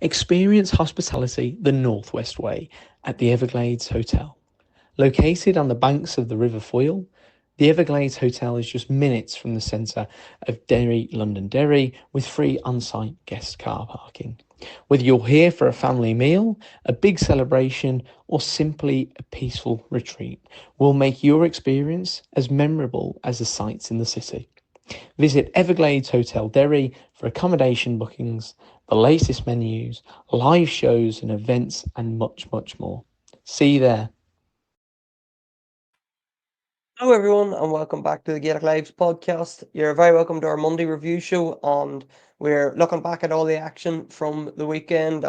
Experience hospitality the Northwest way at the Everglades Hotel. Located on the banks of the River Foyle, the Everglades Hotel is just minutes from the centre of Derry, Londonderry, with free on-site guest car parking. Whether you're here for a family meal, a big celebration, or simply a peaceful retreat, we'll make your experience as memorable as the sights in the city. Visit Everglades Hotel Derry for accommodation bookings, the latest menus, live shows and events, and much, much more. See you there. Hello, everyone, and welcome back to the Gaelic Lives podcast. You're very welcome to our Monday review show, and we're looking back at all the action from the weekend.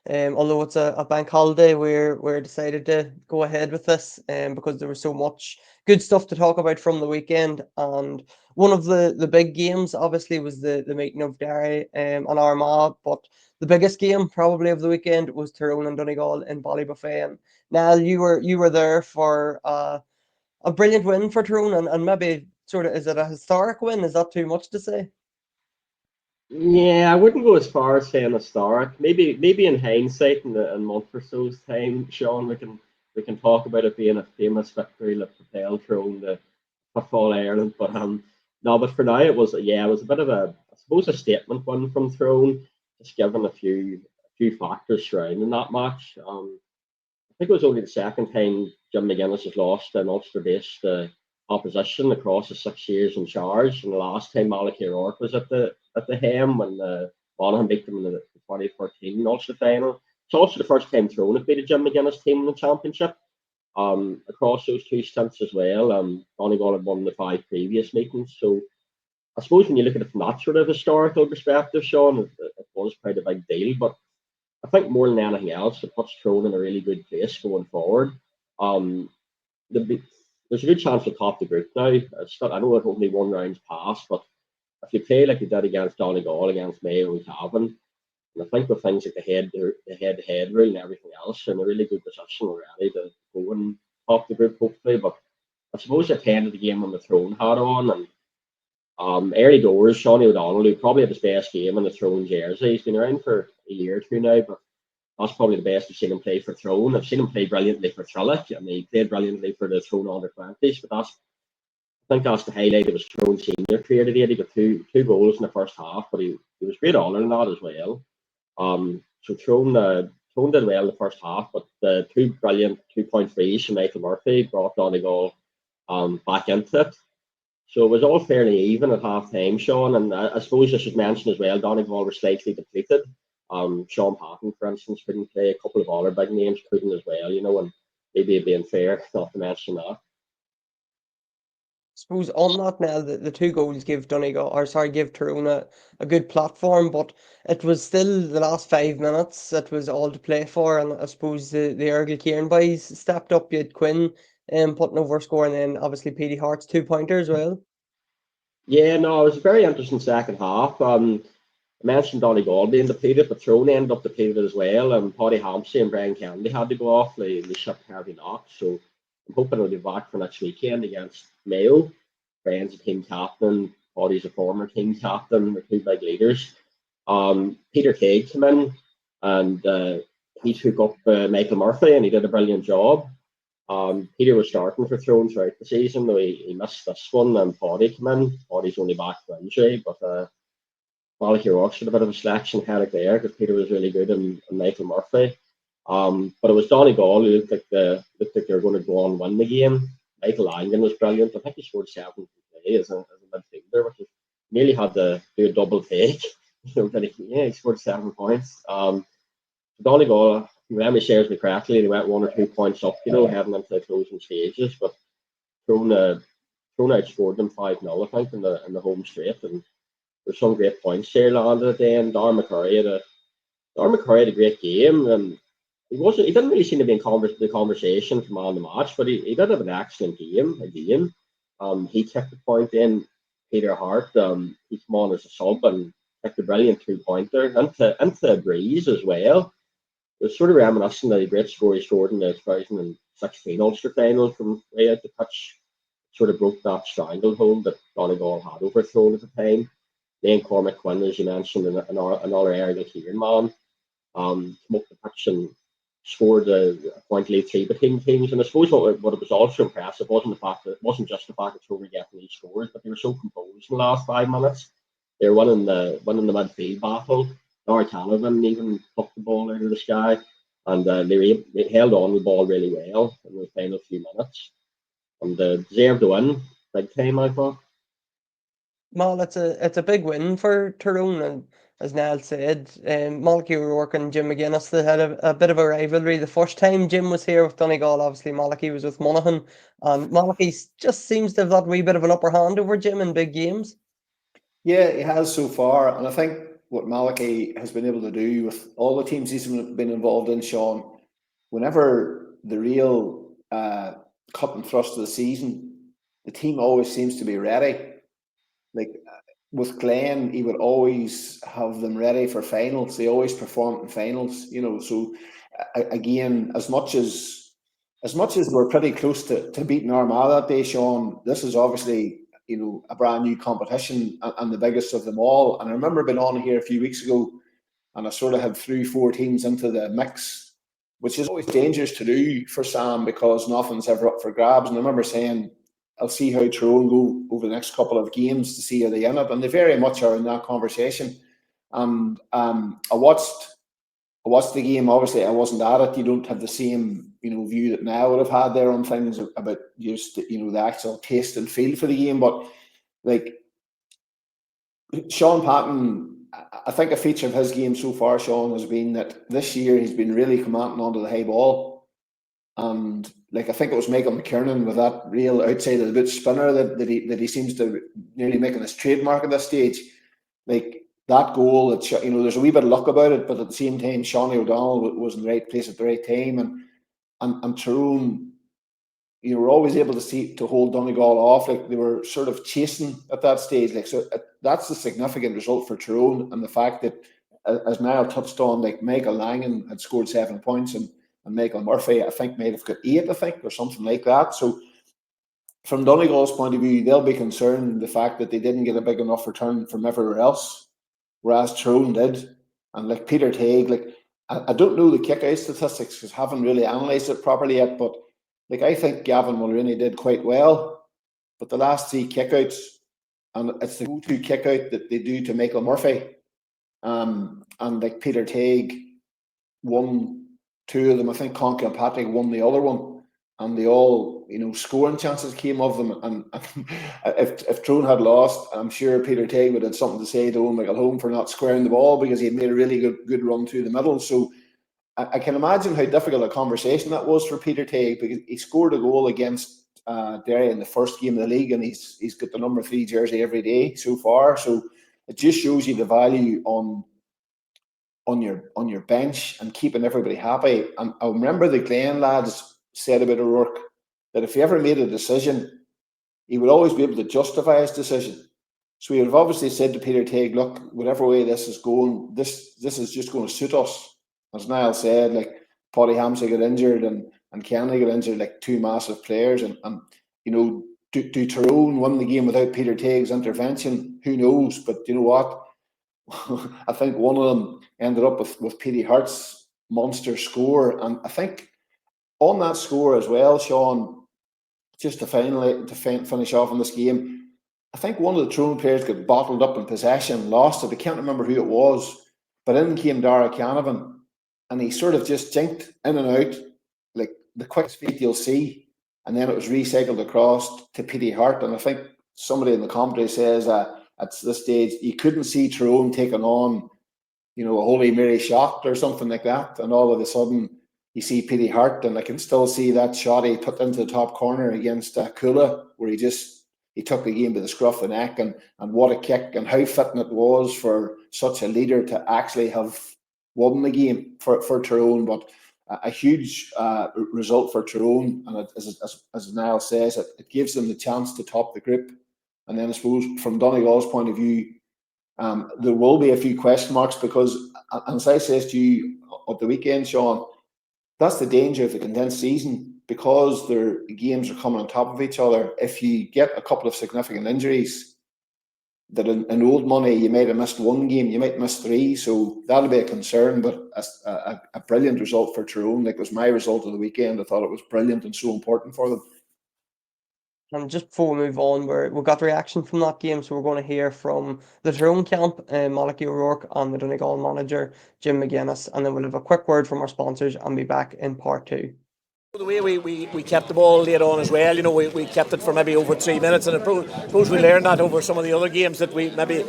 And although it's a bank holiday, we're decided to go ahead with this, because there was so much good stuff to talk about from the weekend. And one of the big games, obviously, was the meeting of Derry and Armagh, but the biggest game probably of the weekend was Tyrone and Donegal in Ballybuffet. And Niall, you were there for a brilliant win for Tyrone, and maybe sort of, is it a historic win? Is that too much to say? Yeah, I wouldn't go as far as saying historic. Maybe in hindsight, in a month or so's time, Sean, we can talk about it being a famous victory that propelled Tyrone to football Ireland. But no, but for now it was a bit of I suppose a statement win from Tyrone, just given a few factors surrounding that match. I think it was only the second time Jim McGuinness has lost an Ulster-based opposition across the 6 years in charge, and the last time Malachy O'Rourke was at the helm when Monaghan beat them in the 2014 Ulster final. It's also the first time Tyrone have beat a Jim McGuinness team in the championship. Across those two stints as well, Donegal had won the five previous meetings. So I suppose when you look at it from that sort of historical perspective, Sean, it was quite a big deal. But I think more than anything else, it puts Tyrone in a really good place going forward. Um, the, there's a good chance to top the group now. I know it only one round's passed, but if you play like you did against Donegal, against Mayo and Cavan, and I think with things like the head rule and everything else, in a really good position already to go and top the group hopefully. But I suppose at the end of the game on the Throne hat on, and early doors, Shawnee O'Donnell, who probably had his best game in the Throne jersey. He's been around for a year or two now, but that's probably the best I've seen him play for Throne. I've seen him play brilliantly for Thrillich, and he played brilliantly for the Throne under 20s. But I think that's the highlight of his Throne senior career today. He got two goals in the first half, but he was great all in that as well. So Tyrone did well in the first half, but the two brilliant 2-point frees from Michael Murphy brought Donegal back into it. So it was all fairly even at half time, Sean. And I suppose I should mention as well, Donegal were slightly depleted. Sean Patton, for instance, couldn't play. A couple of other big names couldn't as well, and maybe it'd being fair not to mention that. Suppose on that now, the two goals give Donegal, or sorry, give Tyrone a good platform, but it was still the last 5 minutes. It was all to play for, and I suppose the Ergel Kieran boys stepped up. You had Quinn putting over a score, and then obviously Petey Hart's 2-pointer as well. Yeah, no, it was a very interesting second half. I mentioned Donegal being depleted, but Tyrone ended up depleted as well. Paddy Hampsey and Brian Kennedy had to go off. They shipped Harvey Knox, so I'm hoping he'll be back for next weekend against Mayo. Brian's a team captain. Paddy's a former team captain. They're two big leaders. Peter Craig came in and he took up Michael Murphy, and he did a brilliant job. Peter was starting for Tyrone throughout the season, though he missed this one, and Paddy came in. Paddy's only back from injury, but Malachy O'Rourke had a bit of a selection headache there because Peter was really good and Michael Murphy. But it was Donegal who looked like they were going to go on and win the game. Michael Langan was brilliant. I think he scored 7 today as a midfielder, which is nearly had to do a double take. He scored 7 points. Donegal, if memory serves me correctly, they went 1 or 2 points up, heading into the closing stages. But Tyrone outscored them 5-0, I think, in the home straight. And there's some great points there landed at the end. Darren McCurry had a great game, and he didn't really seem to be in the conversation for man of the match, but he did have an excellent game again. He kicked the point in. Peter Hart, he came on as a sub and kicked a brilliant 2-pointer into a breeze as well. It was sort of reminiscent of the great score he scored in the 2016 Ulster final from way out the pitch. Sort of broke that stranglehold that Donegal had overthrown at the time. Then Cormac Quinn, as you mentioned, another area Kieran man. smoked the pitch and scored a point lead three between teams. And I suppose what was also impressive wasn't just the fact that Tyrone were getting these scores, but they were so composed in the last 5 minutes. They were winning the midfield battle. Larry Canavan even took the ball out of the sky, and they held on the ball really well in the final few minutes, and deserved to win big time, I thought. Mal, it's a big win for Tyrone, and as Niall said, Malachy O'Rourke and Jim McGuinness, they had a bit of a rivalry. The first time Jim was here with Donegal, obviously Malachy was with Monaghan, and Malachy just seems to have that wee bit of an upper hand over Jim in big games. Yeah, he has so far, and I think what Malachy has been able to do with all the teams he's been involved in, Sean, whenever the real cut and thrust of the season, the team always seems to be ready. Like with Glenn, he would always have them ready for finals. They always performed in finals, So again, as much as we're pretty close to beating Armagh that day, Sean, this is obviously a brand new competition and the biggest of them all. And I remember being on here a few weeks ago, and I sort of had 3-4 teams into the mix, which is always dangerous to do for Sam because nothing's ever up for grabs. And I remember saying, I'll see how Tyrone go over the next couple of games to see how they end up, and they very much are in that conversation. And I watched the game. Obviously, I wasn't at it. You don't have the same view that now would have had there on things about just the actual taste and feel for the game. But like Sean Patton, I think a feature of his game so far, Sean, has been that this year he's been really commanding onto the high ball. And like I think it was Michael McKiernan with that real outside of the boot spinner that he seems to nearly making his trademark at this stage. Like that goal, that there's a wee bit of luck about it, but at the same time, Shawnee O'Donnell was in the right place at the right time, and Tyrone, were always able to hold Donegal off. Like they were sort of chasing at that stage. Like so, that's a significant result for Tyrone, and the fact that, as Niall touched on, like Michael Langan had scored 7 points and Michael Murphy, I think, might have got 8, or something like that. So from Donegal's point of view, they'll be concerned the fact that they didn't get a big enough return from everywhere else, whereas Tyrone did. And like Peter Tague, like I don't know the kick-out statistics because I haven't really analysed it properly yet, but like I think Gavin Mulroney did quite well. But the last 3 kickouts, and it's the go-to kick-out that they do to Michael Murphy, and like Peter Tague won 2 of them. I think Conky and Patrick won the other one, and they all, scoring chances came of them. And if Tyrone had lost, I'm sure Peter Tague would have something to say to Owen McElhone for not squaring the ball because he had made a really good run through the middle. So I can imagine how difficult a conversation that was for Peter Tague, because he scored a goal against Derry in the first game of the league, and he's got the number 3 jersey every day so far. So it just shows you the value on your bench and keeping everybody happy. And I remember the Glen lads said about O'Rourke that if he ever made a decision, he would always be able to justify his decision. So he would have obviously said to Peter Tague, look, whatever way this is going, this is just going to suit us. As Niall said, like Paddy Hamsey got injured and Kennedy got injured, like 2 massive players. And do Tyrone win the game without Peter Tague's intervention? Who knows? But you know what? I think one of them ended up with Petey Hart's monster score, and I think on that score as well, Sean, just to finish off on this game, I think one of the Tyrone players got bottled up in possession, lost it. I can't remember who it was, but in came Dara Canavan, and he sort of just jinked in and out, like the quickest feet you'll see, and then it was recycled across to Petey Hart, and I think somebody in the commentary says at this stage, you couldn't see Tyrone taking on, a Holy Mary shot or something like that. And all of a sudden, you see Petey Hart, and I can still see that shot he put into the top corner against Kula, where he took the game by the scruff of the neck, and what a kick, and how fitting it was for such a leader to actually have won the game for Tyrone. But a huge result for Tyrone, and as Niall says, it gives them the chance to top the group. And then I suppose from Donegal's point of view, there will be a few question marks because, as I says to you at the weekend, Sean, that's the danger of the condensed season, because their games are coming on top of each other. If you get a couple of significant injuries, that in old money you might have missed one game, you might miss 3, so that'll be a concern. But a brilliant result for Tyrone. Like, it was my result of the weekend. I thought it was brilliant and so important for them. And just before we move on, we got the reaction from that game, so we're going to hear from the Tyrone camp, Malachy O'Rourke, and the Donegal manager, Jim McGuinness, and then we'll have a quick word from our sponsors and be back in part 2. The way we kept the ball later on as well, we kept it for maybe over 3 minutes, and I suppose we learned that over some of the other games that we maybe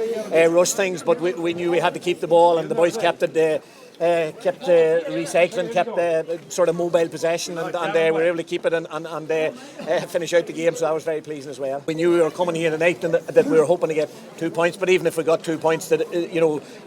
rushed things, but we knew we had to keep the ball, and the boys kept it. Kept recycling, kept sort of mobile possession, and we were able to keep it and finish out the game, so that was very pleasing as well. We knew we were coming here tonight and that we were hoping to get 2 points, but even if we got 2 points, that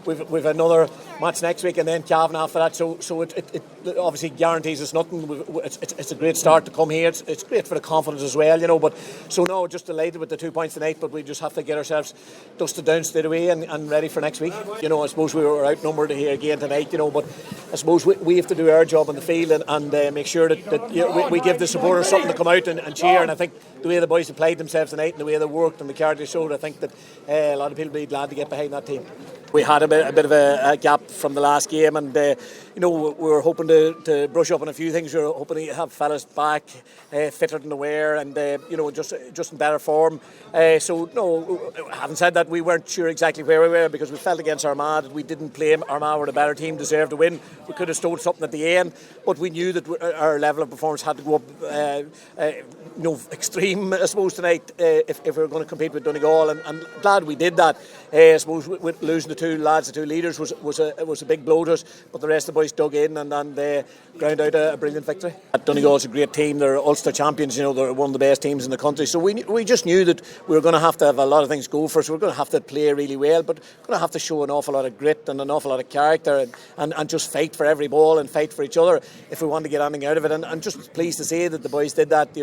we've another match next week and then Cavan after that, so it obviously guarantees us nothing. It's a great start to come here. It's great for the confidence as well, but so no, just delighted with the 2 points tonight, but we just have to get ourselves dusted down straight away and ready for next week. I suppose we were outnumbered here again tonight, but I suppose we have to do our job on the field and make sure that we give the supporters something to come out and cheer. And I think the way the boys have played themselves tonight and the way they worked and the character they showed, I think that a lot of people will be glad to get behind that team. We had a bit of a gap from the last game, and we were hoping to brush up on a few things. We were hoping to have fellas back fitter than they were, and just in better form. Having said that, we weren't sure exactly where we were because we felt against Armagh. We didn't play Armagh were the better team, deserved to win. We could have stole something at the end, but we knew that our level of performance had to go up extreme, I suppose, tonight if we were going to compete with Donegal, and glad we did that. I suppose with losing the two leaders was a big blow to us, but the rest of the boys dug in and ground out a brilliant victory. Donegal's a great team. They're Ulster champions. They're one of the best teams in the country. So we just knew that we were going to have a lot of things go for us. We were going to have to play really well, but going to have to show an awful lot of grit and an awful lot of character and just fight for every ball and fight for each other if we want to get anything out of it. And just pleased to say that the boys did that.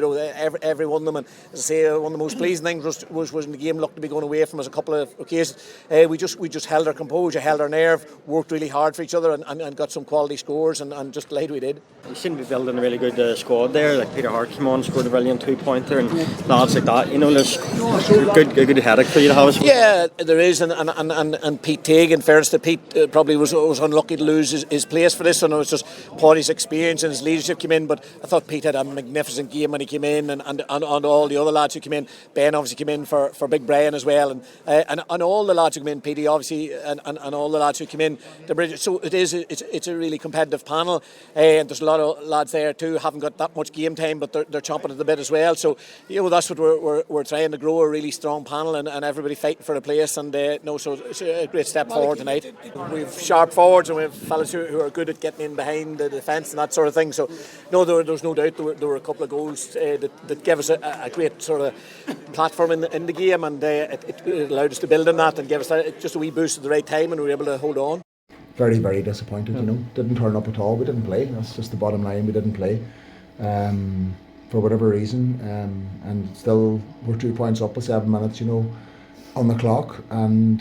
Every one of them. And as I say, one of the most pleasing things was when the game looked to be going away from us a couple of occasions. We just held our composure, held our nerve, worked really hard for each other, and got some quality scores, and just delighted we did. You seem to be building a really good squad there. Like Peter Hart came on, scored a brilliant 2-pointer, and lads like that. There's a good headache for you to have. Yeah, there is, and Pete Teague, in fairness to Pete, probably was unlucky to lose his place for this one. It was just Paddy's experience and his leadership came in, but I thought Pete had a magnificent game when he came in, and all the other lads who came in. Ben obviously came in for Big Brian as well, and all the lads who came in, Petey obviously, and all the lads who came in. So it's a really competitive panel, and there's a lot of lads there too haven't got that much game time, but they're chomping at the bit as well. So that's what we're trying to grow, a really strong panel, and everybody fighting for a place. And so it's a great step forward tonight. We've sharp forwards and we've fellas who are good at getting in behind the defence and that sort of thing. So there's no doubt there were a couple of goals that gave us a great sort of platform in the game, and it allowed us to build on that and give us just a wee boost at the right time, and we were able to hold on. Very, very disappointed, Didn't turn up at all. We didn't play. That's just the bottom line. We didn't play for whatever reason. And still, we're 2 points up with 7 minutes, on the clock. And,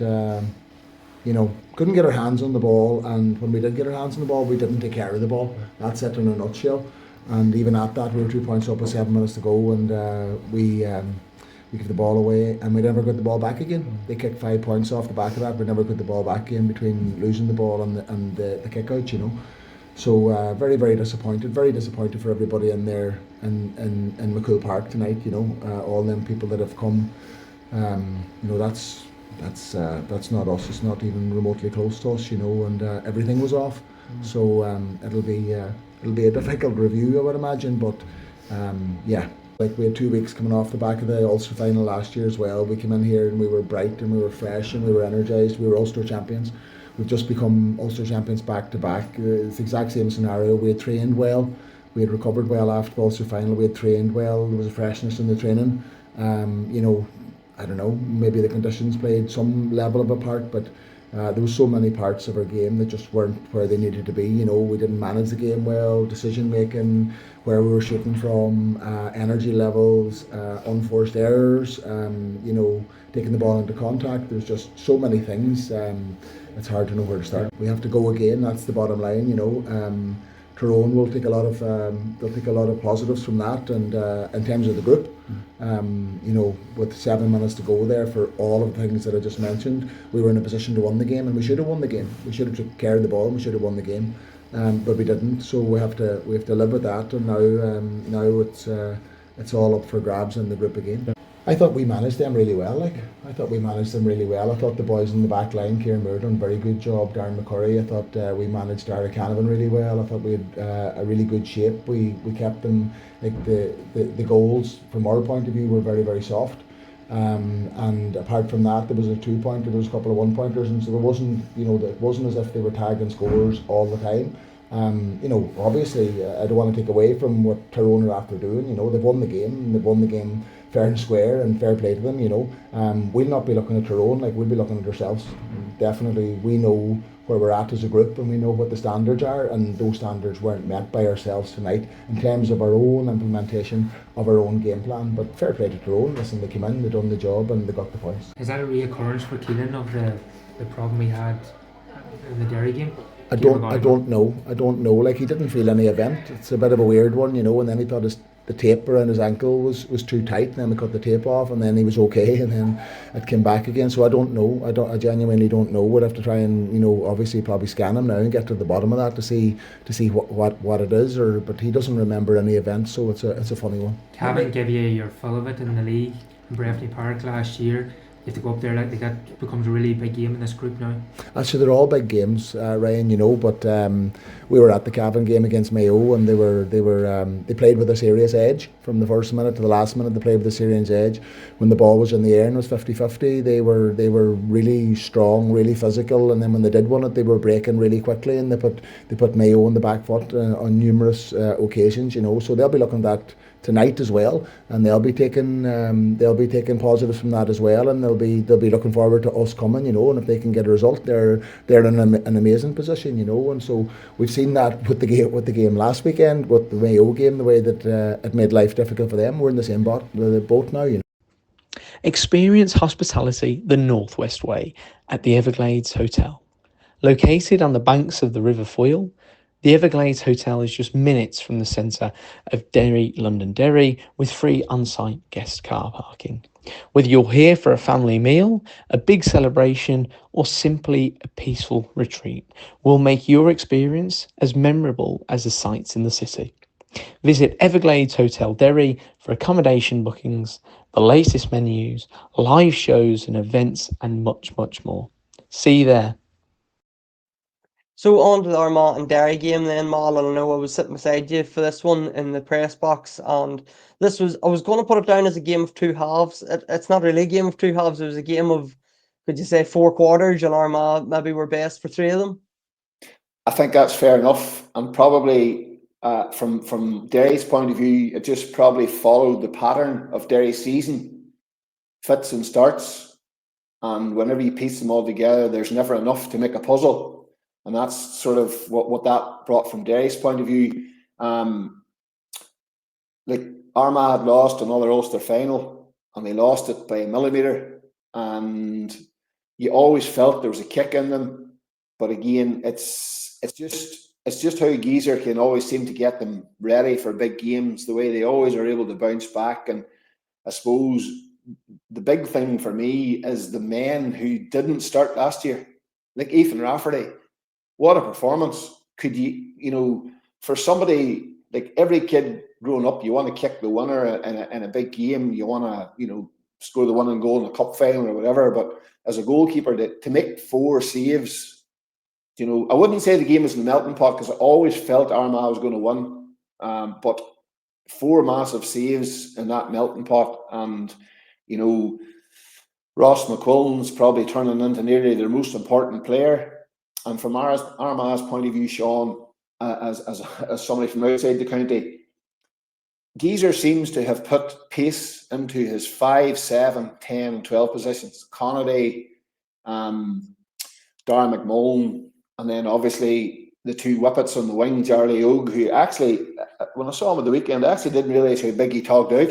couldn't get our hands on the ball. And when we did get our hands on the ball, we didn't take care of the ball. That's it in a nutshell. And even at that, we were 2 points up with 7 minutes to go. And we gave the ball away, and we never got the ball back again. They kicked 5 points off the back of that. We never got the ball back in between losing the ball and the kick out, So very, very disappointed. Very disappointed for everybody in there in McCool Park tonight. All them people that have come. That's not us. It's not even remotely close to us. And everything was off. So it'll be a difficult review, I would imagine. But yeah. Like, we had 2 weeks coming off the back of the Ulster final last year as well. We came in here and we were bright and we were fresh and we were energised. We were Ulster champions. We've just become Ulster champions back to back. It's the exact same scenario. We had trained well. We had recovered well after the Ulster final. We had trained well. There was a freshness in the training. I don't know, maybe the conditions played some level of a part, but there was so many parts of our game that just weren't where they needed to be. We didn't manage the game well, decision making, where we were shooting from, energy levels, unforced errors, taking the ball into contact. There's just so many things. It's hard to know where to start. We have to go again. That's the bottom line. Tyrone will take a lot of positives from that, and in terms of the group, with 7 minutes to go there, for all of the things that I just mentioned, we were in a position to win the game, and we should have won the game. We should have took care of the ball, and we should have won the game, but we didn't. So we have to live with that, and now it's all up for grabs in the group again. I thought we managed them really well. I thought the boys in the back line, Kieran McGeeney, done a very good job. Darren McCurry, I thought we managed Derek Canavan really well. I thought we had a really good shape. We kept them, like the goals from our point of view were very, very soft. And apart from that, there was a 2-pointer, there was a couple of 1-pointers, and so there wasn't, it wasn't as if they were tagging scores all the time. Obviously, I don't want to take away from what Tyrone are after doing. They've won the game, and they've won the game fair and square, and fair play to them. We'll not be looking at Tyrone, we'll be looking at ourselves. Definitely, we know where we're at as a group, and we know what the standards are, and those standards weren't met by ourselves tonight in terms of our own implementation of our own game plan. But fair play to Tyrone. Listen, they came in, they done the job, and they got the points. Is that a reoccurrence for Kieran of the problem we had in the Derry game? I don't know. He didn't feel any event. It's a bit of a weird one, and then he thought the tape around his ankle was too tight, and then we cut the tape off, and then he was okay, and then it came back again. So I don't know. I genuinely don't know. We'd have to try and obviously probably scan him now and get to the bottom of that to see what it is. But he doesn't remember any event, so it's a funny one. Cavan gave you your fill of it in the league in Breffni Park last year. You have to go up there, that becomes a really big game in this group now. Actually, they're all big games, Ryan. But we were at the Cavan game against Mayo, and they played with a serious edge from the first minute to the last minute. They played with a serious edge. When the ball was in the air and it was 50-50, they were really strong, really physical, and then when they did win it, they were breaking really quickly, and they put Mayo on the back foot on numerous occasions. So they'll be looking at that tonight as well, and they'll be taking positives from that as well, and they'll be looking forward to us coming, and if they can get a result, they're in an amazing position, and so we've seen that with the game last weekend, with the Mayo game, the way that it made life difficult for them. We're in the same boat now, Experience hospitality the Northwest way at the Everglades Hotel. Located on the banks of the River Foyle, the Everglades Hotel is just minutes from the centre of Derry, London Derry, with free on-site guest car parking. Whether you're here for a family meal, a big celebration, or simply a peaceful retreat, we'll make your experience as memorable as the sights in the city. Visit Everglades Hotel Derry for accommodation bookings, the latest menus, live shows and events, and much, much more. See you there. So on to the Armagh and Derry game then, Mal, and I know I was sitting beside you for this one in the press box, and I was going to put it down as a game of two halves. It's not really a game of two halves, it was a game of, could you say, 4 quarters, and Armagh maybe were best for 3 of them? I think that's fair enough, and probably from Derry's point of view, it just probably followed the pattern of Derry's season, fits and starts, and whenever you piece them all together, there's never enough to make a puzzle. And that's sort of what that brought from Derry's point of view. Armagh had lost another Ulster final, and they lost it by a millimetre. And you always felt there was a kick in them. But again, it's just how Geezer can always seem to get them ready for big games, the way they always are able to bounce back. And I suppose the big thing for me is the men who didn't start last year, like Ethan Rafferty. What a performance. Could you for somebody, like every kid growing up, you want to kick the winner in a big game. You want to, score the winning goal in a cup final or whatever. But as a goalkeeper, to make 4 saves, I wouldn't say the game was in the melting pot, because I always felt Armagh was going to win. But 4 massive saves in that melting pot, and, Ross McQuillan's probably turning into nearly their most important player. And from Armagh's point of view, Sean, as somebody from outside the county, Geezer seems to have put pace into his 5, 7, 10, 12 positions. Conady, Darragh McMullen, and then obviously the 2 whippets on the wing, Charlie Ogue, who actually, when I saw him at the weekend, I actually didn't realise how big he togged out.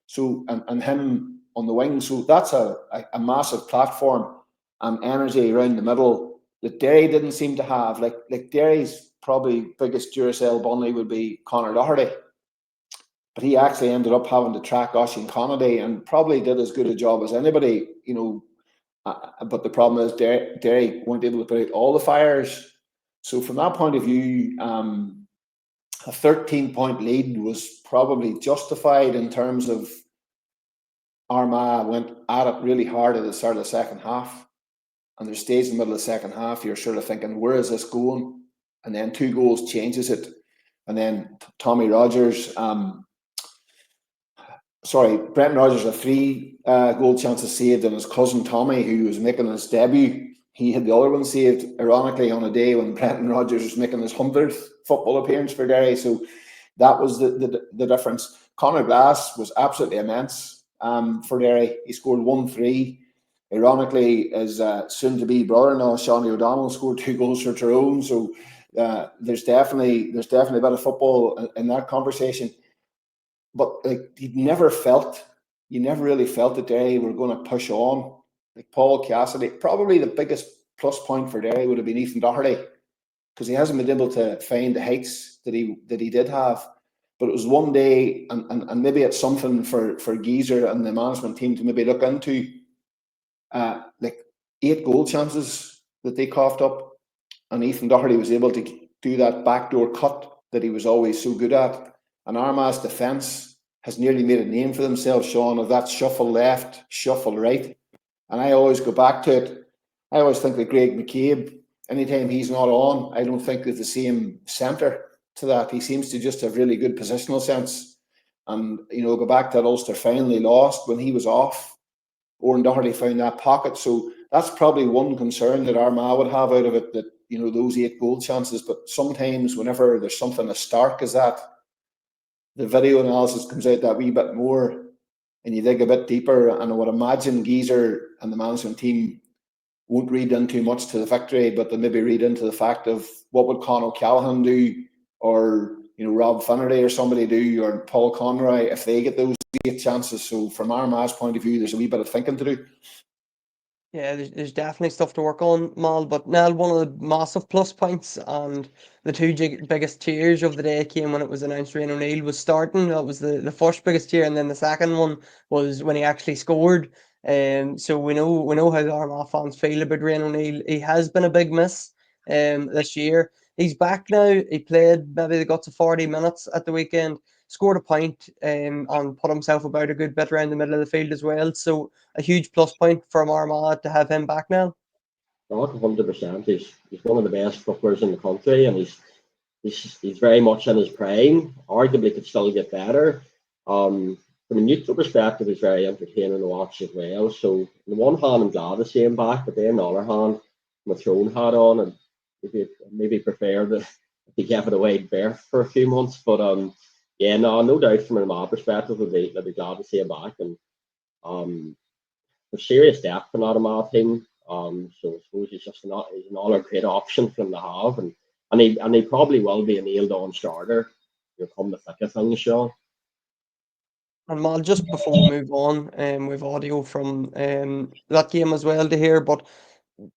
So, and him on the wing. So that's a massive platform and energy around the middle. that Derry didn't seem to have. Like Derry's probably biggest Duracell bunny would be Conor Doherty, but he actually ended up having to track Oisin Connady and probably did as good a job as anybody, you know. But the problem is Derry weren't able to put out all the fires. So from that point of view, a 13-point lead was probably justified in terms of Armagh went at it really hard at the start of the second half. And there's stages in the middle of the second half, you're sort of thinking, where is this going? And then 2 goals changes it. And then Tommy Rogers, Brenton Rodgers had 3 goal chances saved, and his cousin Tommy, who was making his debut, he had the other one saved, ironically, on a day when Brenton Rodgers was making his 100th football appearance for Derry. So that was the difference. Conor Glass was absolutely immense for Derry. He scored 1-3. Ironically, his soon-to-be brother-in-law, Shawnee O'Donnell, scored 2 goals for Tyrone. So there's definitely a bit of football in that conversation. But like you never really felt that Derry were going to push on. Like Paul Cassidy, probably the biggest plus point for Derry would have been Ethan Doherty, because he hasn't been able to find the heights that he did have. But it was one day, and maybe it's something for Geezer and the management team to maybe look into. Like 8 goal chances that they coughed up, and Ethan Doherty was able to do that backdoor cut that he was always so good at. And Armagh's defence has nearly made a name for themselves, Sean, of that shuffle left, shuffle right. And I always go back to it. I always think that Greg McCabe, anytime he's not on, I don't think there's the same centre to that. He seems to just have really good positional sense. And, you know, go back to that Ulster final they lost when he was off. Oran Doherty found that pocket. So that's probably one concern that Armagh would have out of it, that, you know, those 8 goal chances. But sometimes whenever there's something as stark as that, the video analysis comes out that wee bit more and you dig a bit deeper. And I would imagine Geezer and the management team won't read in too much to the victory, but they maybe read into the fact of what would Con O'Callaghan do, or, you know, Rob Finnerty or somebody do, or Paul Conroy, if they get those 8 chances. So from Armagh's point of view, there's a wee bit of thinking to do. Yeah, there's definitely stuff to work on, Mal. But now one of the massive plus points and the 2 biggest cheers of the day came when it was announced Rian O'Neill was starting. That was the first biggest cheer, and then the second one was when he actually scored. So we know how the Armagh fans feel about Rian O'Neill. He has been a big miss this year. He's back now. He played maybe they got to 40 minutes at the weekend, scored a point, and put himself about a good bit around the middle of the field as well. So a huge plus point from Armagh to have him back now. Not 100%. He's one of the best footballers in the country, and he's very much in his prime. Arguably could still get better. From a neutral perspective, he's very entertaining to watch as well. So on the one hand, I'm glad to see him back, but then on the other hand, my throne hat on, and maybe prefer that he gave it a wide berth for a few months. But yeah, no doubt from my perspective, I'd be glad to see him back. And there's serious depth in that Armagh team. So I suppose he's another great option for him to have, and he probably will be a nailed on starter. You'll come the thick of things, Sean. And Mal, just before we move on, we've audio from that game as well to hear. But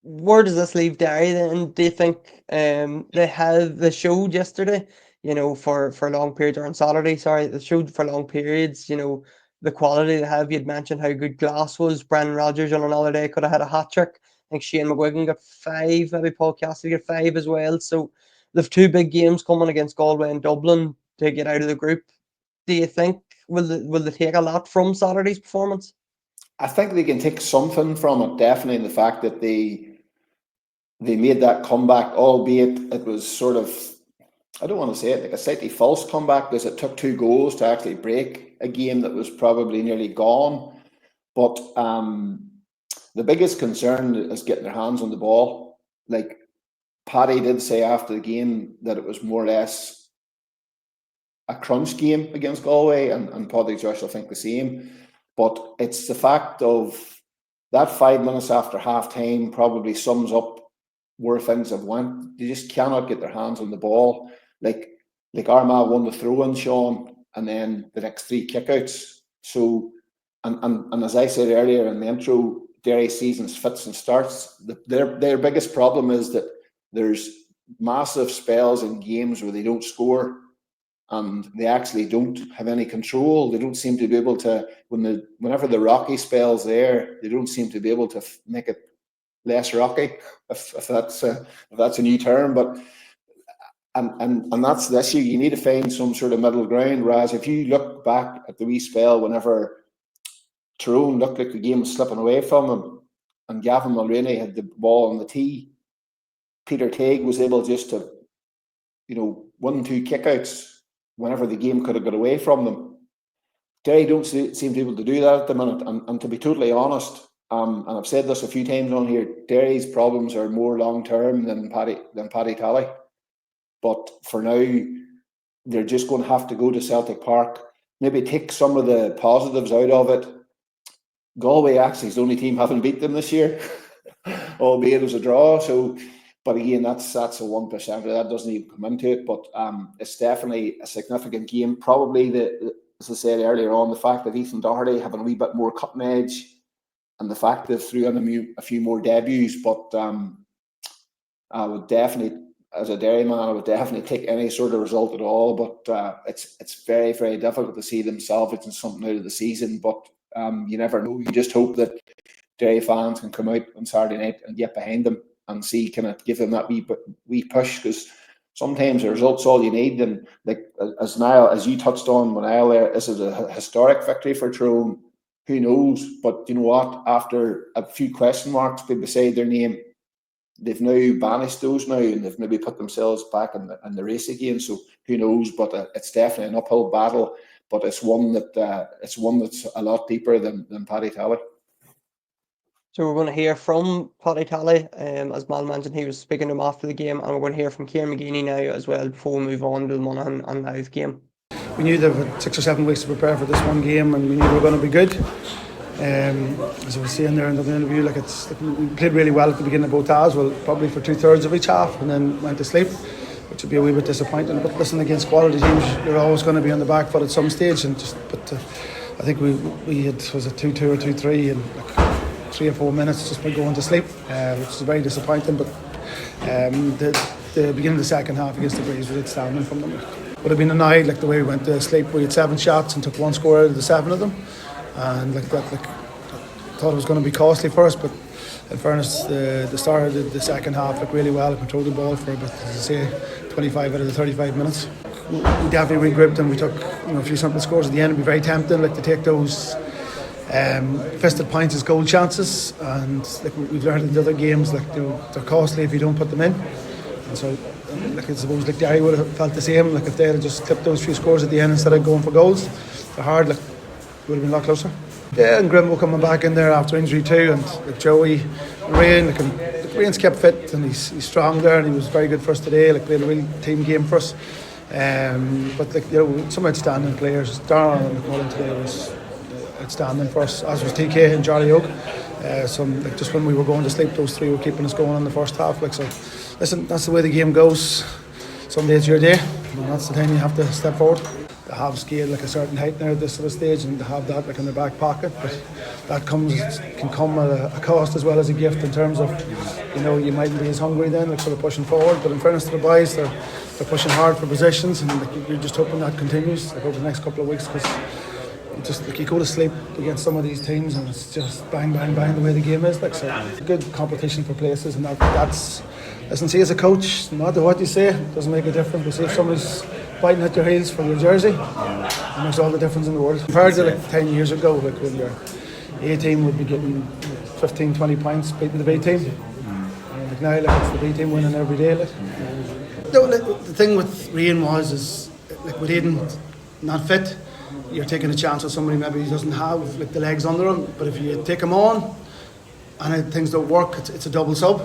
where does this leave Derry then? Do you think they showed yesterday, you know, for long periods, or on Saturday, sorry, they showed for long periods, you know, the quality they have. You'd mentioned how good Glass was. Brendan Rodgers on another day could have had a hat trick. I think Shane McGuinness got 5, maybe Paul Cassidy got 5 as well. So they've 2 big games coming against Galway and Dublin to get out of the group. Do you think will they take a lot from Saturday's performance? I think they can take something from it, definitely, in the fact that they made that comeback, albeit it was sort of, I don't want to say it, like a slightly false comeback, because it took 2 goals to actually break a game that was probably nearly gone. But the biggest concern is getting their hands on the ball. Like Paddy did say after the game that it was more or less a crunch game against Galway, and Paddy Josh will think the same. But it's the fact of that 5 minutes after half time probably sums up where things have went. They just cannot get their hands on the ball. Like Armagh won the throw-in, Sean, and then the next 3 kickouts. So, and as I said earlier in the intro, Derry season's fits and starts. Their biggest problem is that there's massive spells in games where they don't score, and they actually don't have any control. They don't seem to be able to, whenever the rocky spell's there, they don't seem to be able to make it less rocky, if that's a new term. But and that's the issue. You need to find some sort of middle ground. Whereas if you look back at the wee spell, whenever Tyrone looked like the game was slipping away from him, and Gavin Mulroney had the ball on the tee, Peter Teague was able just to, 1-2 kickouts whenever the game could have got away from them. Derry don't seem to be able to do that at the minute. And to be totally honest, and I've said this a few times on here, Derry's problems are more long term than Paddy Tally. But for now, they're just going to have to go to Celtic Park, maybe take some of the positives out of it. Galway actually is the only team haven't beat them this year, albeit it was a draw. So, but again, that's a 1%. That doesn't even come into it. But it's definitely a significant game. Probably as I said earlier on, the fact that Ethan Doherty having a wee bit more cutting edge, and the fact that threw in a few more debuts. But I would definitely, as a Derry man, I would definitely take any sort of result at all. But it's very, very difficult to see them salvaging something out of the season. But you never know. You just hope that Derry fans can come out on Saturday night and get behind them and see, kind of give them that wee push, because sometimes the result's all you need. And like as you touched on, Niall, there, this is a historic victory for Tyrone. Who knows? But you know what? After a few question marks beside their name, they've now banished those now, and they've maybe put themselves back in the race again. So who knows? But it's definitely an uphill battle. But it's one that's a lot deeper than Paddy Tally. So we're going to hear from Paddy Tally, as Mal mentioned, he was speaking to him after the game, and we're going to hear from Kieran McGeeney now as well before we move on to the Monaghan and Louth game. We knew there were 6 or 7 weeks to prepare for this one game, and we knew we were going to be good. As I was saying there in the interview, we played really well at the beginning of both halves, well, probably for 2/3 of each half, and then went to sleep, which would be a wee bit disappointing. But listen, against quality teams, you're always going to be on the back foot at some stage. But I think we had, was it 2-2 or 2-3, and 3 or 4 minutes just by going to sleep, which is very disappointing. But the beginning of the second half against the Breeze was outstanding from them. Would have been annoyed the way we went to sleep. We had 7 shots and took 1 score out of the 7 of them, and I thought it was going to be costly for us. But in fairness, the start of the second half looked really well. Controlled the ball for about, as I say, 25 out of the 35 minutes. We definitely regrouped, and we took a few simple scores at the end. It'd be very tempting to take those fisted points as goal chances, and we've learned in the other games they're costly if you don't put them in. And so I suppose Derry would have felt the same. If they had just clipped those few scores at the end instead of going for goals, they're hard. Would have been a lot closer. Yeah, and Grimble coming back in there after injury too, and Joey, Rain. Rain's kept fit, and he's strong there, and he was very good for us today. Played a real team game for us. But some outstanding players. Darren and McMullen today was outstanding for us, as was TK and Charlie Oak. Just when we were going to sleep, those 3 were keeping us going in the first half. So, listen, that's the way the game goes. Someday it's your day, and that's the time you have to step forward. They have scaled a certain height now at this sort of stage, and to have that in their back pocket, but that can come at a cost as well as a gift in terms of, you mightn't be as hungry then, sort of pushing forward. But in fairness to the boys, they're pushing hard for positions, and you're just hoping that continues over the next couple of weeks, because you go to sleep against some of these teams and it's just bang, bang, bang the way the game is. So it's a good competition for places, and that's, listen, see, as a coach, no matter what you say, it doesn't make a difference. But see, if somebody's biting at your heels for your jersey, it makes all the difference in the world. Compared to 10 years ago, when your A team would be getting 15-20 points beating the B team, now it's the B team winning every day. The thing with Rian is with Aidan not fit, you're taking a chance with somebody maybe who doesn't have the legs under him. But if you take him on and things don't work, it's a double sub.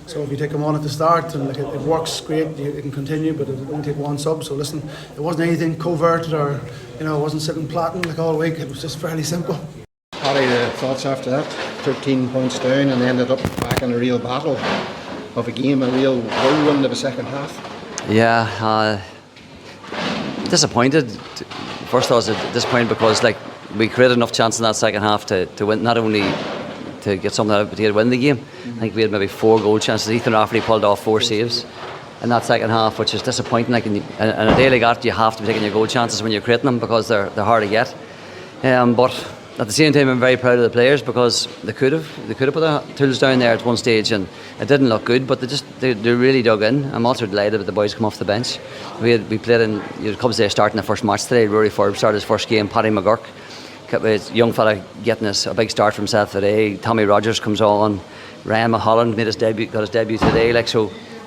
So if you take him on at the start and it works great, it can continue, but it only take 1 sub. So listen, it wasn't anything covert, or it wasn't sitting plotting all week. It was just fairly simple. Paddy, the thoughts after that? 13 points down and ended up back in a real battle of a game, a real whirlwind of a second half. Yeah, disappointed. First I was disappointed because we created enough chance in that second half to win, not only to get something out of it to win the game. I think we had maybe 4 goal chances. Ethan Rafferty pulled off 4 saves in that second half, which is disappointing. Like in a day like that, you have to be taking your goal chances when you're creating them, because they're hard to get. But at the same time, I'm very proud of the players, because they could have put their tools down there at one stage, and it didn't look good, but they really dug in. I'm also delighted that the boys come off the bench. We played in, it comes to starting the first match today. Rory Forbes started his first game. Paddy McGuinness, a young fella, getting a big start for himself today. Tommy Rogers comes on. Ryan Mulholland got his debut today.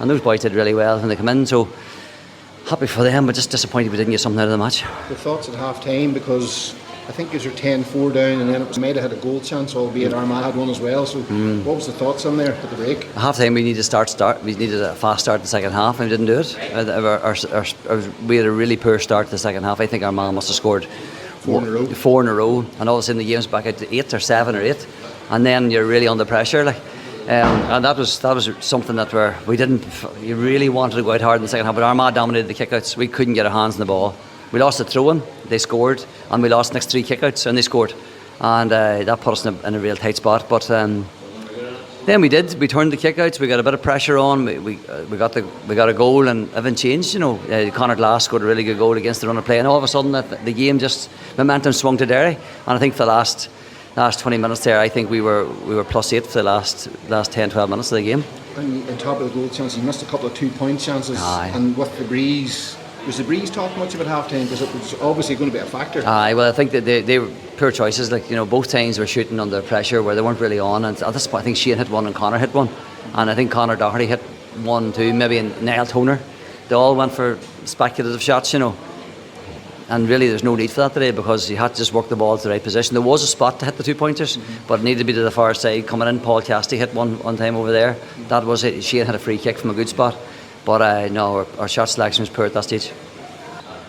And those boys did really well when they come in. So happy for them, but just disappointed we didn't get something out of the match. The thoughts at half time, because I think you were 10-4 down, and then it was Maida had a goal chance, albeit Armagh had one as well. So what was the thoughts on there at the break? At half time we needed We needed a fast start in the second half, and we didn't do it. We had a really poor start to the second half. I think Armagh must have scored 4 in a row, and all of a sudden the game's back out to 8 or 7 or 8, and then you're really under pressure. And that was something that you really wanted to go out hard in the second half, but Armagh dominated the kickouts. We couldn't get our hands on the ball. We lost the throw-in, they scored, and we lost the next 3 kickouts, and they scored, and that put us in a real tight spot. But then we turned the kickouts. We got a bit of pressure on. We got a goal, and everything changed. Conor Glass scored a really good goal against the run of play, and all of a sudden the game momentum swung to Derry. And I think for the last 20 minutes there, I think we were +8 for the last 10-12 minutes of the game. And on top of the goal chances, you missed a couple of 2-point chances. Aye. And with the breeze, was the breeze talked much about half time? Because it was obviously going to be a factor. Well, I think that they were poor choices. Both times were shooting under pressure where they weren't really on. And at this point, I think Shane hit one and Connor hit one, and I think Connor Doherty hit 1, 2, maybe, and Niall Toner. They all went for speculative shots, And really, there's no need for that today, because you had to just work the ball to the right position. There was a spot to hit the 2-pointers, but it needed to be to the far side. Coming in, Paul Cassidy hit one time over there. That was it. Shane had a free kick from a good spot. But no, our shot selection was poor at that stage.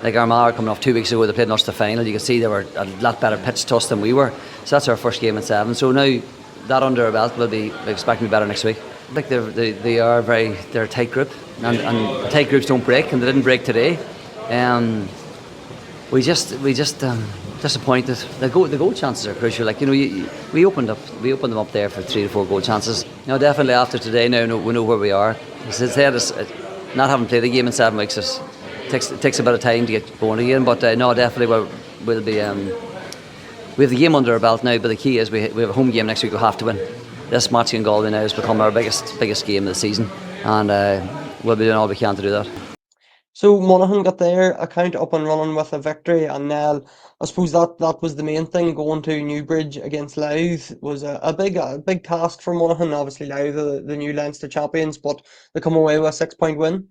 Armagh coming off 2 weeks ago, they played us the final. You can see they were a lot better pitched to us than we were. So that's our first game in 7. So now that under our belt, we'll expect to be better next week. They're a tight group, and tight groups don't break, and they didn't break today. We just disappointed. The goal chances are crucial. We opened them up there for 3 to 4 goal chances. Definitely after today, now we know where we are. Not having played a game in 7 weeks, it takes a bit of time to get going again. But no, definitely we'll be. We have the game under our belt now, but the key is we have a home game next week. We have to win. This match in Galway now has become our biggest game of the season, and we'll be doing all we can to do that. So Monaghan got their account up and running with a victory, and I suppose that was the main thing. Going to Newbridge against Louth was a big task for Monaghan. Obviously Louth are the new Leinster champions, but they come away with a 6-point win.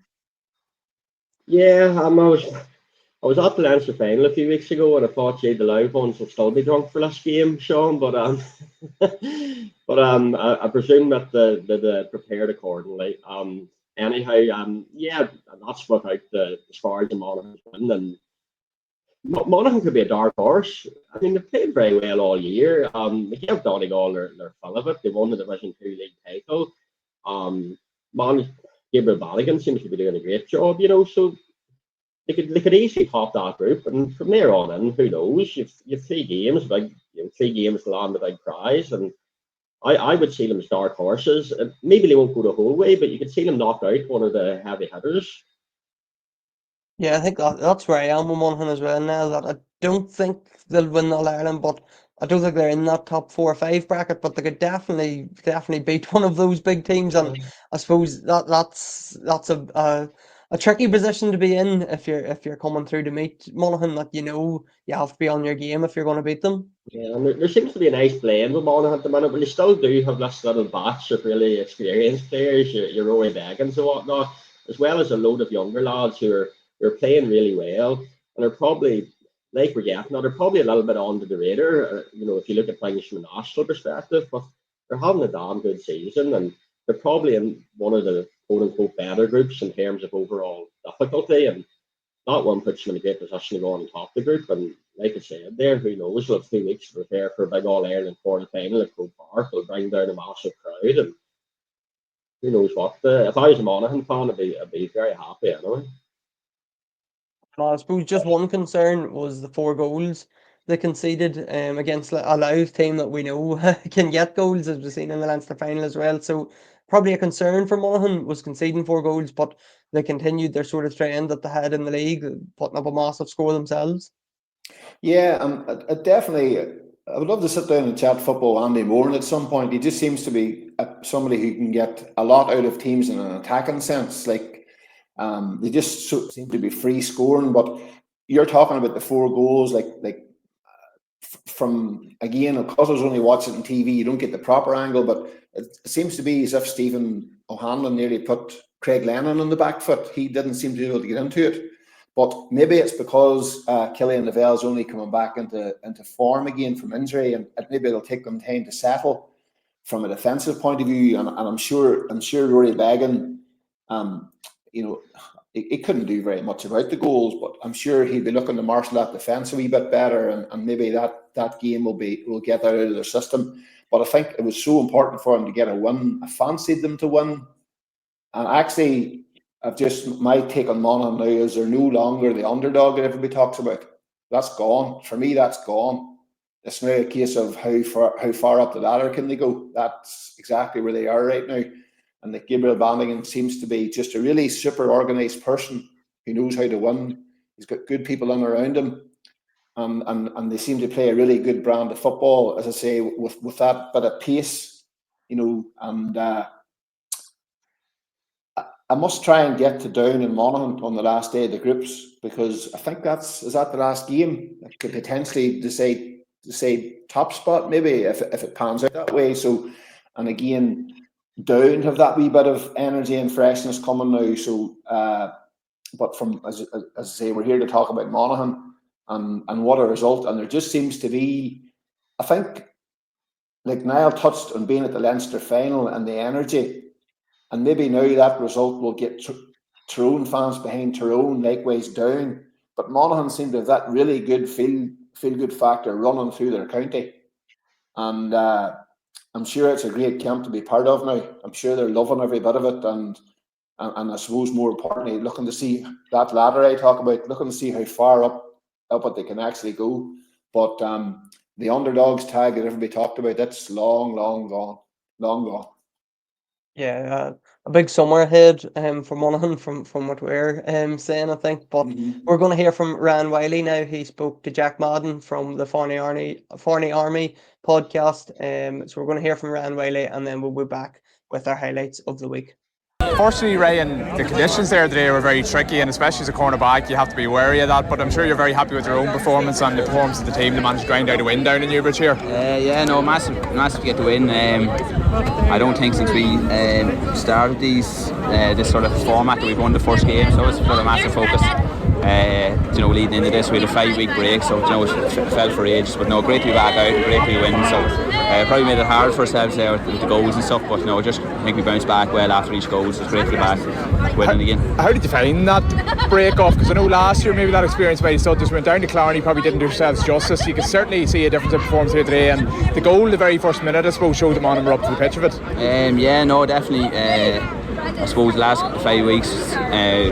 Yeah, I was at the Leinster final a few weeks ago, and I thought the Louth ones would still be drunk for this game, Sean. But I presume that they prepared accordingly. Anyhow, that's without the Sparge and Monaghan's win. And Monaghan could be a dark horse. I mean, they've played very well all year. They gave Donegal their fill of it. They won the Division 2 league title. Gabriel Balogun seems to be doing a great job, so they could easily top that group, and from there on in, who knows? You've 3 games, 3 games to land the big prize, and I would see them as dark horses. Maybe they won't go the whole way, but you could see them knock out one of the heavy hitters. Yeah, I think that's where I am with Monaghan as well now. That I don't think they'll win All Ireland, but I don't think they're in that top 4 or 5 bracket. But they could definitely beat one of those big teams, and I suppose that's a tricky position to be in if you're coming through to meet Monaghan. That you have to be on your game if you're going to beat them. Yeah, and there seems to be a nice blend with Monaghan at the minute, but you still do have this little batch of really experienced players, your Rory Beggins and whatnot, as well as a load of younger lads who are playing really well, and are probably, like we're getting, they're probably a little bit under the radar, if you look at things from a national perspective, but they're having a damn good season, and they're probably in one of the quote-unquote better groups in terms of overall difficulty, and that one puts them in a great position to go on top of the group. And like I said there, who knows, we'll have 2 weeks to prepare for a big All-Ireland quarter-final at Croke Park. It'll bring down a massive crowd, and who knows what. If I was a Monaghan fan, I'd be very happy anyway. I suppose just one concern was the 4 goals they conceded against a Louth team that we know can get goals, as we've seen in the Leinster final as well. So probably a concern for Monaghan was conceding 4 goals, but they continued their sort of trend that they had in the league, putting up a massive score themselves. Yeah, I definitely, I would love to sit down and chat football with Andy Moran at some point. He just seems to be somebody who can get a lot out of teams in an attacking sense. Like, they just seem to be free scoring. But you're talking about the 4 goals, from, again, because I was only watching on TV, you don't get the proper angle, but it seems to be as if Stephen O'Hanlon nearly put Craig Lennon on the back foot. He didn't seem to be able to get into it. But maybe it's because Killian Lavelle is only coming back into form again from injury, and maybe it'll take them time to settle from a defensive point of view. And I'm sure Rory Beggan, he couldn't do very much about the goals, but I'm sure he'd be looking to marshal that defence a wee bit better, and maybe that game will get that out of their system. But I think it was so important for them to get a win. I fancied them to win, and actually, my take on Monaghan now is they're no longer the underdog that everybody talks about. That's gone. For me, that's gone. It's now a case of how far up the ladder can they go. That's exactly where they are right now. And that Gabriel Bannigan seems to be just a really super organised person who knows how to win. He's got good people in around him. And they seem to play a really good brand of football, as I say, with that bit of pace, and I must try and get to Down in Monaghan on the last day of the groups, because I think is that the last game that could potentially decide top spot, maybe if it pans out that way. So, and again, Down have that wee bit of energy and freshness coming now. So, but from as I say, we're here to talk about Monaghan and what a result. And there just seems to be, I think, like Niall touched on being at the Leinster final and the energy. And maybe now that result will get Tyrone fans behind Tyrone, likewise Down. But Monaghan seem to have that really good feel-good factor running through their county. And I'm sure it's a great camp to be part of now. I'm sure they're loving every bit of it. And I suppose more importantly, looking to see that ladder I talk about, looking to see how far up it they can actually go. But the underdogs tag that everybody talked about, that's long gone. Long gone. Yeah, a big summer ahead for Monaghan from what we're saying, I think. But we're going to hear from Ryan Wylie now. He spoke to Jack Madden from the Forney Army podcast. So we're going to hear from Ryan Wylie, and then we'll be back with our highlights of the week. Fortunately, Ray, and the conditions there today were very tricky, and especially as a cornerback, you have to be wary of that. But I'm sure you're very happy with your own performance and the performance of the team to manage to grind out a win down in Newbridge here. Massive to get the win. I don't think since we started this sort of format that we've won the first game, so it's got a massive focus. Leading into this, we had a 5-week break, so it felt for ages. But great to be back out, great to win. So probably made it hard for ourselves there with the goals and stuff. But just I think we bounced back well after each goal. So it's great to be back winning again. How did you find that break off? Because I know last year maybe that experience made you thought just went down to Clarny, probably didn't do yourselves justice. You can certainly see a difference in performance here today, and the goal the very first minute I suppose showed them on and were up to the pitch of it. Definitely. I suppose the last 5 weeks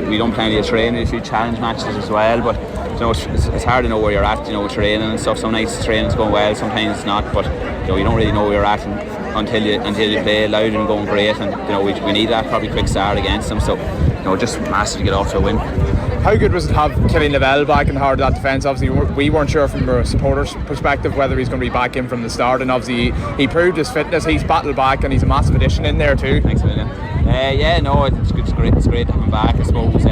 we don't play any training, a few challenge matches as well, but it's hard to know where you're at, with training and stuff. Some nights training's going well, sometimes it's not, but you don't really know where you're at until you play loud and going great, and we need that probably quick start against them, so just massive to get off to a win. How good was it to have Killian Lavelle back in the heart of that defence? Obviously we weren't sure from a supporter's perspective whether he's going to be back in from the start, and obviously he proved his fitness. He's battled back and he's a massive addition in there too. Thanks a million. It's great to have him back. I suppose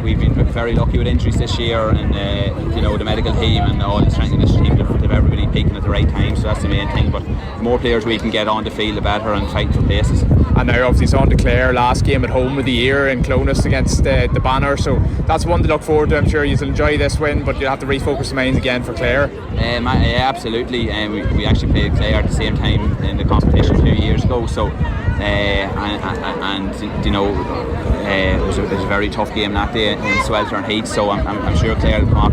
we've been very lucky with injuries this year, and the medical team and all the strength and conditioning team, they've everybody peaking at the right time, so that's the main thing. But the more players we can get on the field, the better, and fighting for places. And now obviously it's on to Clare, last game at home of the year in Clonus against the Banner, so that's one to look forward to. I'm sure you'll enjoy this win, but you'll have to refocus the minds again for Clare. Absolutely. We actually played Clare at the same time in the competition 2 years ago, so it was a very tough game that day in swelter and heat, so I'm sure Clare will come up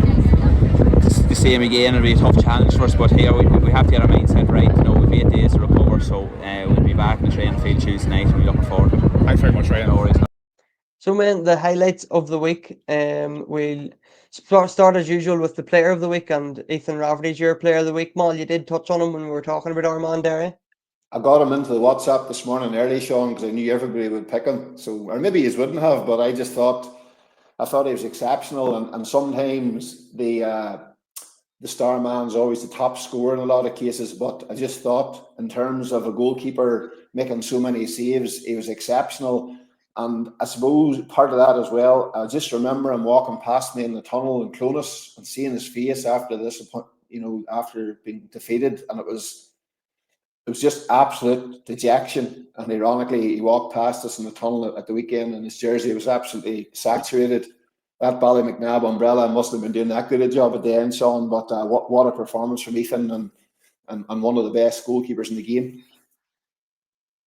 the same again. It'll be a tough challenge for us, but here we have to get our mindset right. We've 8 days to recover, so we'll be back in the training field Tuesday night, and we're looking forward to it. Thanks very much, Ryan. No worries. So, man, the highlights of the week. We'll start as usual with the player of the week, and Ethan Rafferty's your player of the week. Mal, you did touch on him when we were talking about Armagh and Derry. I got him into the WhatsApp this morning early, Sean, because I knew everybody would pick him. So, or maybe he wouldn't have, but I thought he was exceptional. And sometimes the star man's always the top scorer in a lot of cases. But I just thought, in terms of a goalkeeper making so many saves, he was exceptional. And I suppose part of that as well, I just remember him walking past me in the tunnel in Clonus and seeing his face after this, after being defeated, and it was just absolute dejection. And ironically, he walked past us in the tunnel at the weekend, and his jersey was absolutely saturated. That Ballymacnab umbrella must have been doing that good a job at the end, Sean. But what a performance from Ethan, and one of the best goalkeepers in the game.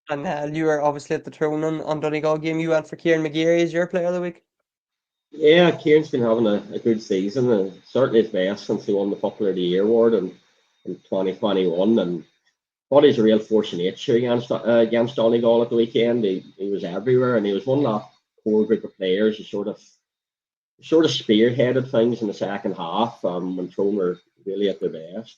And you were obviously at the Tyrone on Donegal game. You went for Kieran McGeeney as your player of the week. Yeah, Kieran's been having a good season, and certainly his best since he won the Footballer of the Year award in 2021. And thought he's a real force of nature against Donegal at the weekend. He was everywhere, and he was one of that core group of players who sort of spearheaded things in the second half when Tyrone were really at their best.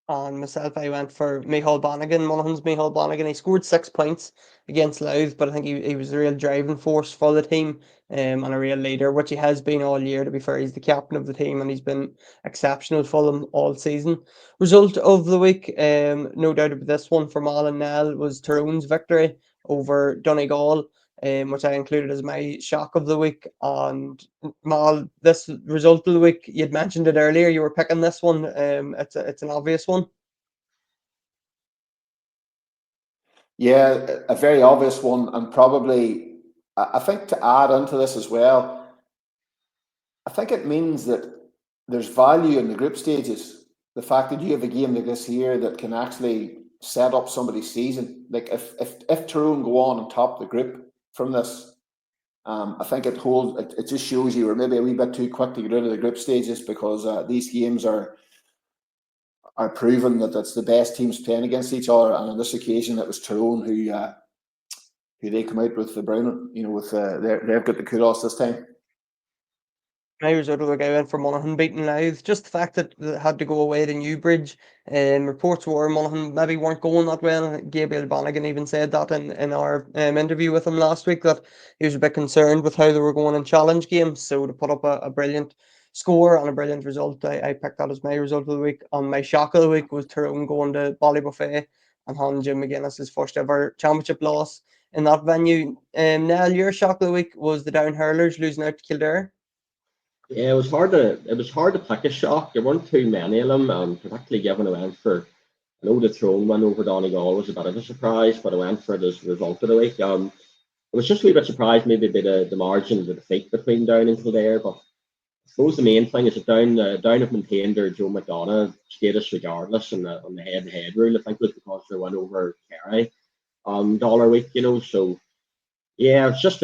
And myself, I went for Micheál Bonnigan, Monaghan's Micheál Bonnigan. He scored 6 points against Louth, but I think he was a real driving force for the team and a real leader, which he has been all year, to be fair. He's the captain of the team, and he's been exceptional for them all season. Result of the week, no doubt about this one for Mal and Nell, was Tyrone's victory over Donegal, which I included as my shock of the week. And Mal, this result of the week, you'd mentioned it earlier, you were picking this one. It's an obvious one. Yeah, a very obvious one, and probably I think to add into this as well, I think it means that there's value in the group stages. The fact that you have a game like this here that can actually set up somebody's season. Like if Tyrone go on and top the group from this, I think it just shows you we're maybe a wee bit too quick to get rid of the group stages, because these games are proven that it's the best teams playing against each other. And on this occasion, it was Tyrone who they come out with the brown, they've got the kudos this time. My result of the week, I went for Monaghan beating Louth. Just the fact that they had to go away to Newbridge. Reports were Monaghan maybe weren't going that well. Gabriel Bonnigan even said that in our interview with him last week, that he was a bit concerned with how they were going in challenge games. So to put up a brilliant score and a brilliant result, I picked that as my result of the week. And my shock of the week was Tyrone going to Ballybuffet and handing Jim McGuinness his first ever championship loss in that venue. Nell, your shock of the week was the Down Hurlers losing out to Kildare. Yeah, it was hard to pick a shock. There weren't too many of them, particularly given I went for. I know the Tyrone win over Donegal was a bit of a surprise, but I went for it as a result of the week. I was just a wee bit surprised maybe by the margin of the defeat between Down and Kildare, but I suppose the main thing is that Down have maintained their Joe McDonough status regardless on the head-to-head rule. I think it was because they went over Kerry dollar week, so. Yeah, it's just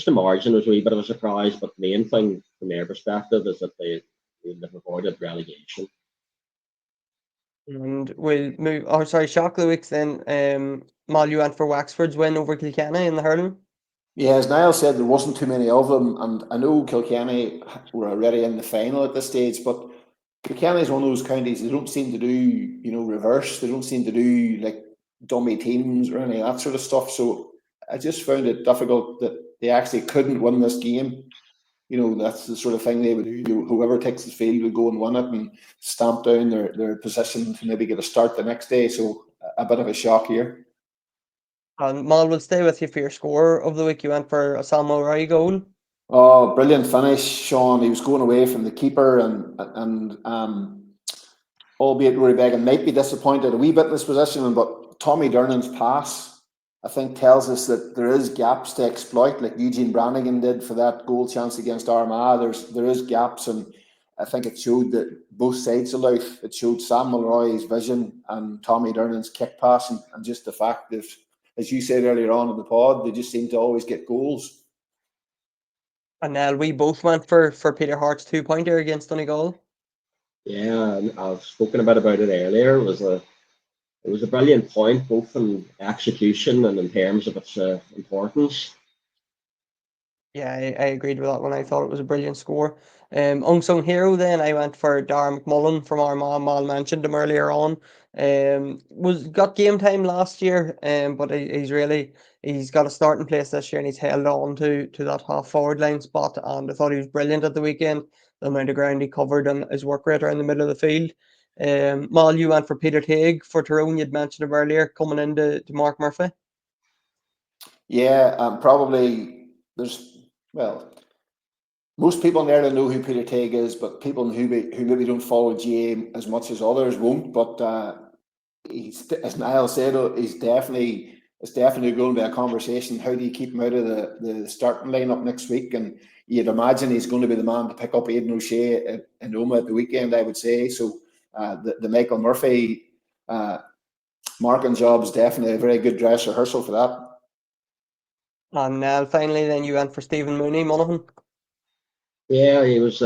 a margin was a wee bit of a surprise, but the main thing from their perspective is that they've avoided relegation. And we'll move. Oh, sorry, shock of the week then. Mal, you went for Wexford's win over Kilkenny in the hurling. Yeah, as Niall said, there wasn't too many of them, and I know Kilkenny were already in the final at this stage, but Kilkenny is one of those counties, they don't seem to do, reverse. They don't seem to do like dummy teams or any of that sort of stuff. So I just found it difficult that they actually couldn't win this game. That's the sort of thing they would do. Whoever takes the field would go and win it and stamp down their position to maybe get a start the next day. So a bit of a shock here. And Mal, will stay with you for your score of the week. You went for a Sam O'Reilly goal. Oh, brilliant finish, Sean. He was going away from the keeper, and albeit Rory Beggan might be disappointed a wee bit in this position, but Tommy Durnan's pass, I think, tells us that there is gaps to exploit, like Eugene Brannigan did for that goal chance against Armagh. There is gaps, and I think it showed that both sides of Louth. It showed Sam Mulroy's vision and Tommy Durnan's kick pass, and just the fact that, as you said earlier on in the pod, they just seem to always get goals. And we both went for Peter Hart's 2-pointer against Donegal. Yeah, I've spoken about it earlier. It was a brilliant point, both in execution and in terms of its importance. Yeah, I agreed with that one. I thought it was a brilliant score. Unsung hero then, I went for Darren McMullen from Armagh. Mal mentioned him earlier on. Got game time last year, but he's got a starting place this year and he's held on to that half forward line spot, and I thought he was brilliant at the weekend. The amount of ground he covered and his work rate around the middle of the field. Mal, you went for Peter Teague for Tyrone. You'd mentioned him earlier, coming into Mark Murphy. Yeah, probably most people in Ireland know who Peter Teague is, but people who maybe don't follow GA as much as others won't. But he's, as Niall said, it's definitely going to be a conversation. How do you keep him out of the starting lineup next week? And you'd imagine he's going to be the man to pick up Aidan O'Shea in Omagh at the weekend, I would say. So the Michael Murphy marking job is definitely a very good dress rehearsal for that. And finally, then you went for Stephen Mooney, Monaghan. Yeah, he was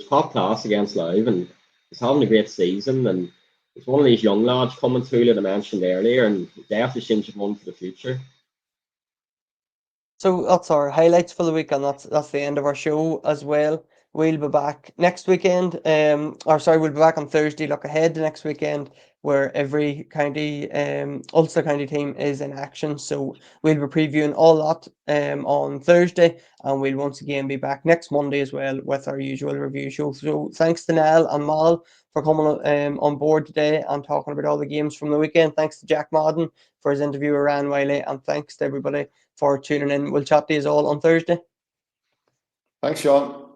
top class against Louth, and he's having a great season. And he's one of these young lads coming through that I mentioned earlier, and definitely seems to have one for the future. So that's our highlights for the week, and that's the end of our show as well. We'll be back next weekend. We'll be back on Thursday. Look ahead to next weekend, where every county, Ulster County team is in action. So we'll be previewing all that on Thursday, and we'll once again be back next Monday as well with our usual review show. So thanks to Niall and Mal for coming on board today and talking about all the games from the weekend. Thanks to Jack Madden for his interview with Ryan Wylie, and thanks to everybody for tuning in. We'll chat to you all on Thursday. Thanks, Sean.